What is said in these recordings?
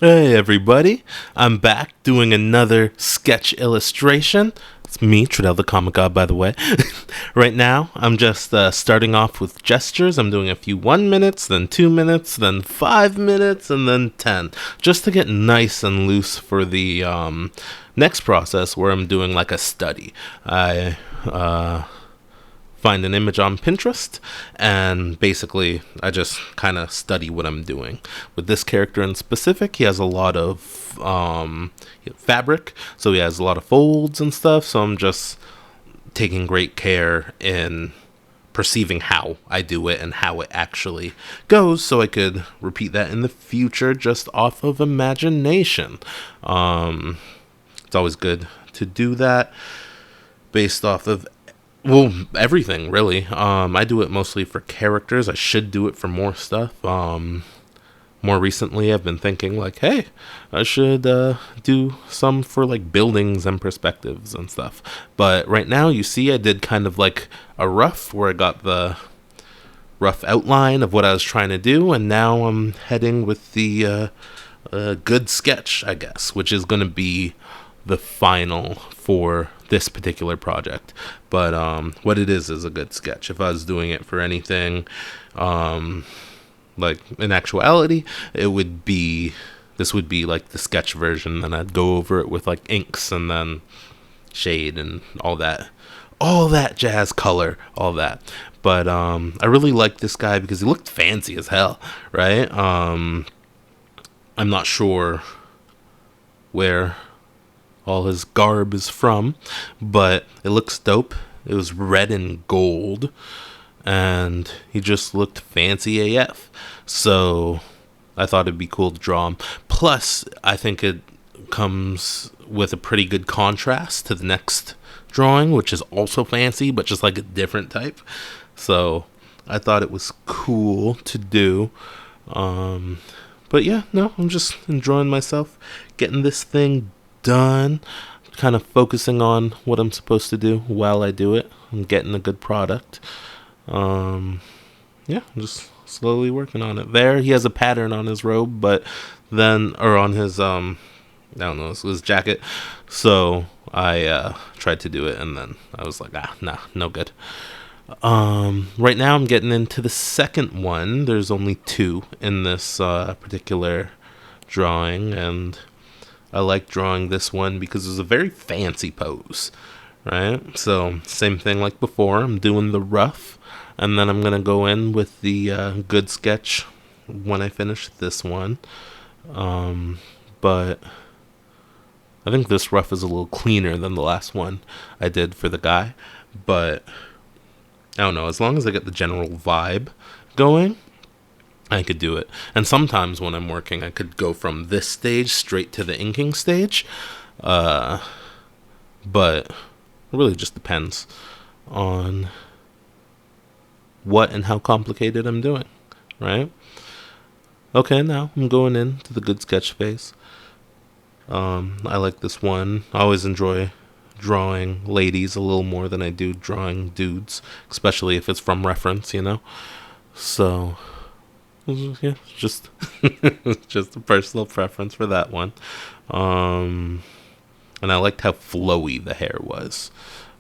Hey everybody, I'm back doing another sketch illustration. It's me, Trudell the Comic God, by the way. Right now, I'm just starting off with gestures. I'm doing a few 1 minutes, then 2 minutes, then 5 minutes, and then 10. Just to get nice and loose for the next process where I'm doing like a study. I find an image on Pinterest, and basically I just kind of study what I'm doing. With this character in specific, he has a lot of fabric, so he has a lot of folds and stuff, so I'm just taking great care in perceiving how I do it and how it actually goes, so I could repeat that in the future just off of imagination. It's always good to do that based off of everything really. I do it mostly for characters. I should do it for more stuff. More recently, I've been thinking like, hey, I should do some for like buildings and perspectives and stuff. But right now, you see, I did kind of like a rough where I got the rough outline of what I was trying to do, and now I'm heading with the good sketch, I guess, which is going to be the final for this particular project. But what it is a good sketch. If I was doing it for anything, like in actuality, this would be like the sketch version, and I'd go over it with like inks and then shade and all that jazz, color, all that. But I really liked this guy because he looked fancy as hell, right? I'm not sure where all his garb is from, but it looks dope. It was red and gold, and he just looked fancy AF. So I thought it'd be cool to draw him. Plus, I think it comes with a pretty good contrast to the next drawing, which is also fancy, but just like a different type. So I thought it was cool to do. But yeah, no, I'm just enjoying myself, getting this thing done, kind of focusing on what I'm supposed to do while I do it. I'm getting a good product. Yeah, I'm just slowly working on it. There, he has a pattern on his robe, but then, or on his, I don't know, his jacket. So I tried to do it, and then I was like, nah, no good. Right now I'm getting into the second one. There's only two in this particular drawing, and I like drawing this one because it's a very fancy pose, right? So same thing like before. I'm doing the rough, and then I'm gonna go in with the good sketch when I finish this one. But I think this rough is a little cleaner than the last one I did for the guy. But I don't know. As long as I get the general vibe going, I could do it. And sometimes when I'm working, I could go from this stage straight to the inking stage. But it really just depends on what and how complicated I'm doing, right? Okay, now I'm going into the good sketch phase. I like this one. I always enjoy drawing ladies a little more than I do drawing dudes, especially if it's from reference, you know? So yeah, just just a personal preference for that one. And I liked how flowy the hair was.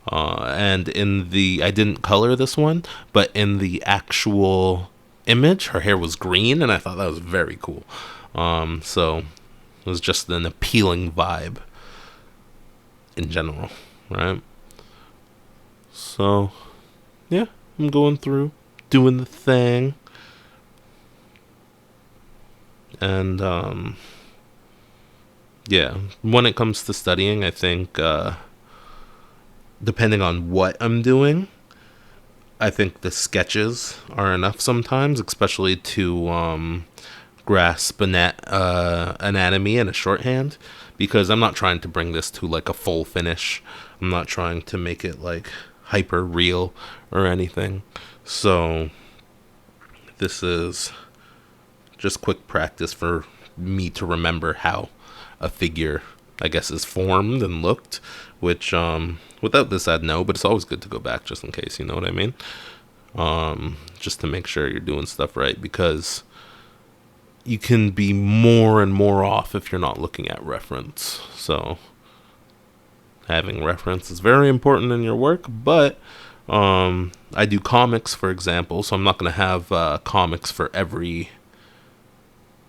And I didn't color this one, but in the actual image, her hair was green, and I thought that was very cool. So it was just an appealing vibe in general, right? So yeah, I'm going through, doing the thing. And yeah, when it comes to studying, I think depending on what I'm doing, I think the sketches are enough sometimes, especially to grasp anatomy in a shorthand, because I'm not trying to bring this to like a full finish. I'm not trying to make it like hyper real or anything. So this is just quick practice for me to remember how a figure, I guess, is formed and looked, which without this I'd know, but it's always good to go back just in case, you know what I mean? Just to make sure you're doing stuff right, because you can be more and more off if you're not looking at reference. So having reference is very important in your work, but I do comics, for example, so I'm not going to have comics for every.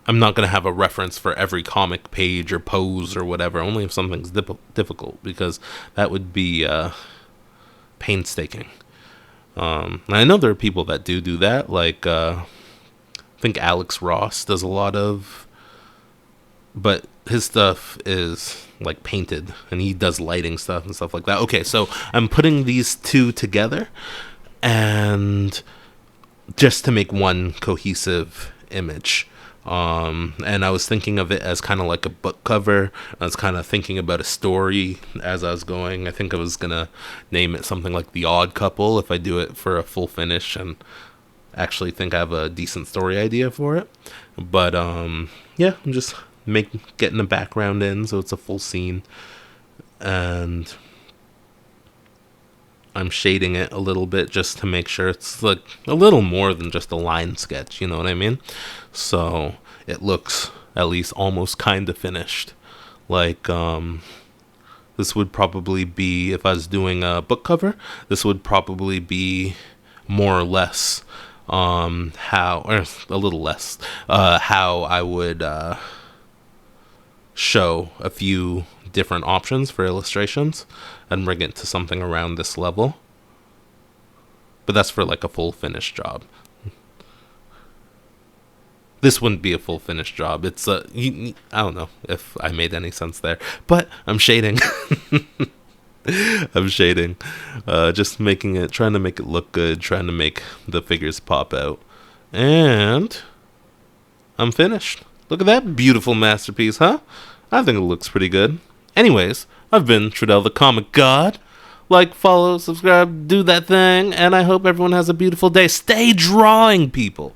I'm not going to have a reference for every comic page or pose or whatever, only if something's difficult, because that would be painstaking. And I know there are people that do that, like I think Alex Ross does a lot of, but his stuff is like painted, and he does lighting stuff and stuff like that. Okay, so I'm putting these two together, and just to make one cohesive image. And I was thinking of it as kind of like a book cover. I was kind of thinking about a story as I was going. I think I was gonna name it something like The Odd Couple if I do it for a full finish and actually think I have a decent story idea for it. But yeah, I'm just getting the background in so it's a full scene, and I'm shading it a little bit just to make sure it's like a little more than just a line sketch, you know what I mean? So it looks at least almost kind of finished. Like this would probably be, if I was doing a book cover, this would probably be more or less how, or a little less, how I would show a few different options for illustrations and bring it to something around this level. But that's for like a full finished job. This wouldn't be a full finished job. It's I don't know if I made any sense there, but I'm shading. I'm shading, just making it, trying to make it look good, trying to make the figures pop out, and I'm finished. Look at that beautiful masterpiece, huh? I think it looks pretty good. Anyways, I've been Trudell the Comic God. Like, follow, subscribe, do that thing, and I hope everyone has a beautiful day. Stay drawing, people.